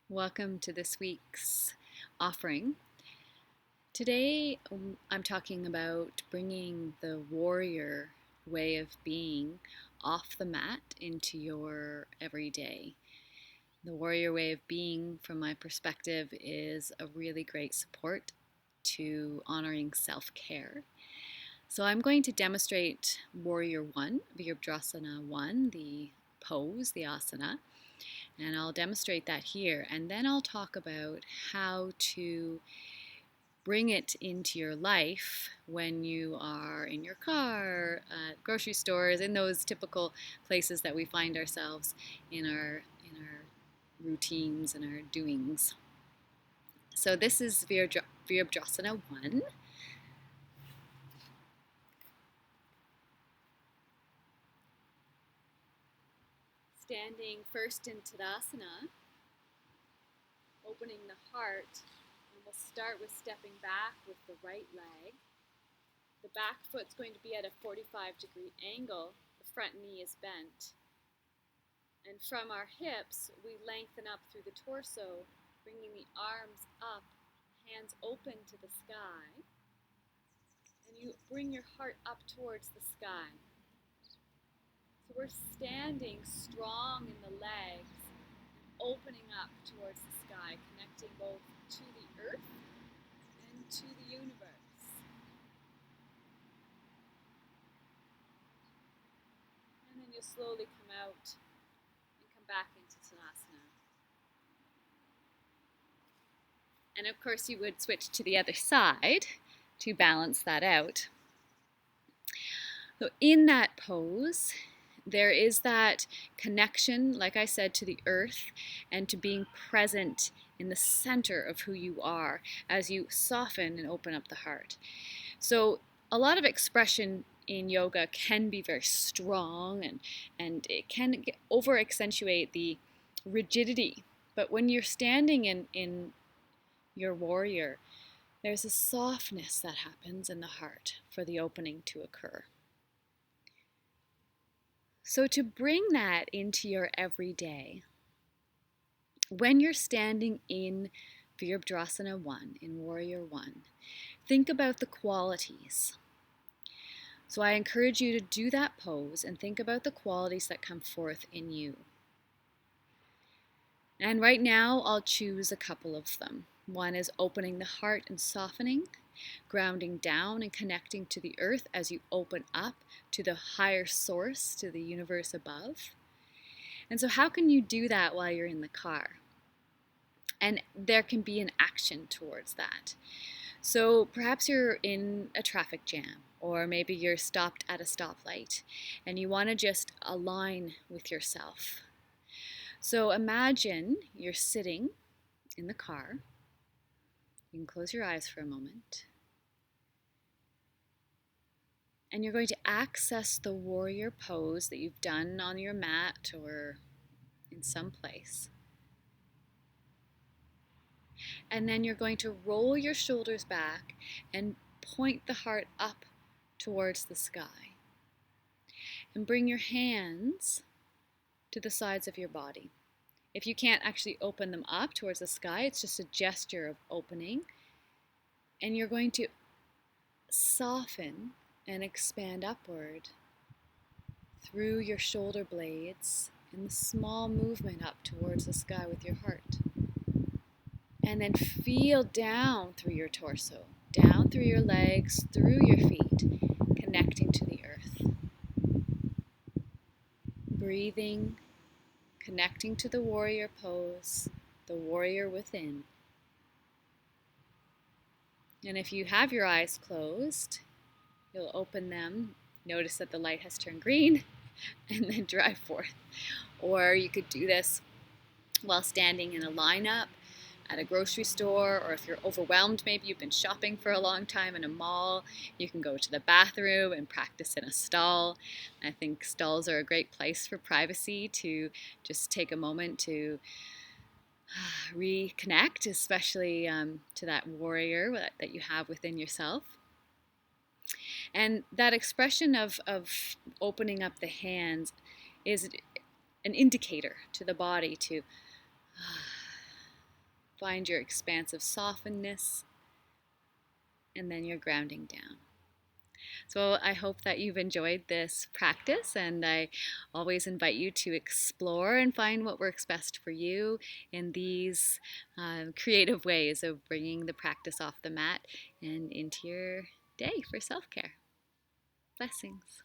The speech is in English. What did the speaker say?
Welcome to this week's offering. Today I'm talking about bringing the warrior way of being off the mat into your everyday. The warrior way of being, from my perspective, is a really great support to honoring self-care. So I'm going to demonstrate Warrior 1, Virabhadrasana 1, the pose, the asana. And I'll demonstrate that here, and then I'll talk about how to bring it into your life when you are in your car, at grocery stores, in those typical places that we find ourselves in our routines and our doings. So this is Virabhadrasana 1. Standing first in Tadasana, opening the heart, and we'll start with stepping back with the right leg. The back foot's going to be at a 45-degree angle. The front knee is bent. And from our hips, we lengthen up through the torso, bringing the arms up, hands open to the sky. And you bring your heart up towards the sky. So we're standing strong in the legs, opening up towards the sky, connecting both to the earth and to the universe. And then you'll slowly come out and come back into Tadasana. And of course you would switch to the other side to balance that out. So in that pose, there is that connection, like I said, to the earth and to being present in the center of who you are as you soften and open up the heart. So a lot of expression in yoga can be very strong and it can over accentuate the rigidity. But when you're standing in your warrior, there's a softness that happens in the heart for the opening to occur. So to bring that into your everyday, when you're standing in Virabhadrasana 1, in Warrior 1, think about the qualities. So I encourage you to do that pose and think about the qualities that come forth in you. And right now I'll choose a couple of them. One is opening the heart and softening, grounding down and connecting to the earth as you open up to the higher source, to the universe above. And so how can you do that while you're in the car? And there can be an action towards that. So perhaps you're in a traffic jam, or maybe you're stopped at a stoplight and you want to just align with yourself. So imagine you're sitting in the car. You can close your eyes for a moment. And you're going to access the warrior pose that you've done on your mat or in some place. And then you're going to roll your shoulders back and point the heart up towards the sky. And bring your hands to the sides of your body. If you can't actually open them up towards the sky, it's just a gesture of opening. And you're going to soften and expand upward through your shoulder blades in the small movement up towards the sky with your heart. And then feel down through your torso, down through your legs, through your feet, connecting to the earth. Breathing, connecting to the warrior pose, the warrior within. And if you have your eyes closed, you'll open them, notice that the light has turned green, and then drive forth. Or you could do this while standing in a lineup at a grocery store, or if you're overwhelmed, maybe you've been shopping for a long time in a mall, you can go to the bathroom and practice in a stall. I think stalls are a great place for privacy, to just take a moment to reconnect, especially to that warrior that you have within yourself. And that expression of opening up the hands is an indicator to the body to Find your expansive softness, and then you're grounding down. So I hope that you've enjoyed this practice, and I always invite you to explore and find what works best for you in these creative ways of bringing the practice off the mat and into your day for self-care. Blessings.